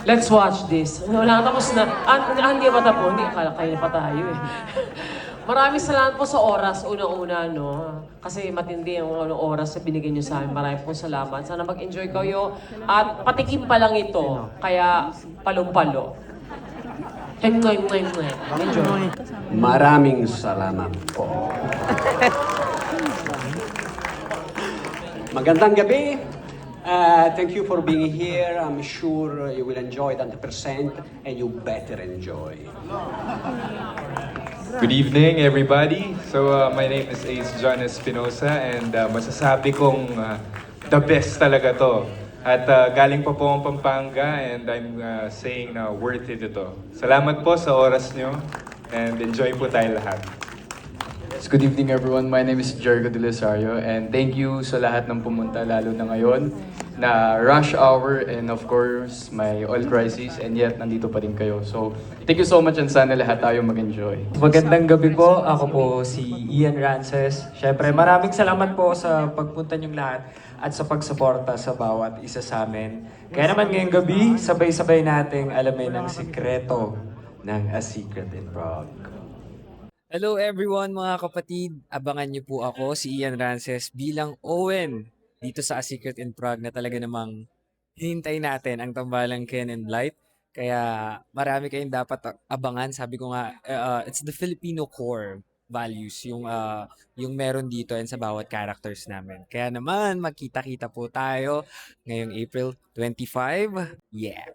Let's watch this. Wala, tapos na. Hindi pa tapos. Hindi, akala kayo pa tayo eh. Maraming salamat po sa oras, una-una, no? Kasi matindi ang oras na binigyan nyo sa amin. Maraming po salamat. Sana mag-enjoy kayo. At patikim pa lang ito. Kaya palong-palo. Enjoy. Maraming salamat po. Magandang gabi. Thank you for being here. I'm sure you will enjoy it 100% and you better enjoy. Good evening, everybody. So, my name is Ace John Espinosa and masasabi kong the best talaga to. At galing pa po ang Pampanga and I'm saying na worth it ito. Salamat po sa oras nyo and enjoy po tayo lahat. Good evening everyone, my name is Jergo De Lisario and thank you sa lahat ng pumunta lalo na ngayon na rush hour and of course my oil crisis and yet nandito pa rin kayo. So thank you so much and sana lahat tayo mag-enjoy. Magandang gabi po, ako po si Ian Rances. Siyempre maraming salamat po sa pagpunta niyong lahat at sa pagsuporta sa bawat isa sa amin. Kaya naman ngayong gabi, sabay-sabay nating alamin ang sikreto ng A Secret in Prague. Hello everyone mga kapatid, abangan niyo po ako si Ian Rances bilang Owen dito sa A Secret in Prague na talaga namang hintay natin ang tambalang Ken and Blight. Kaya marami kayong dapat abangan, sabi ko nga, it's the Filipino core values yung meron dito and sa bawat characters namin. Kaya naman magkita-kita po tayo ngayong April 25. Yeah!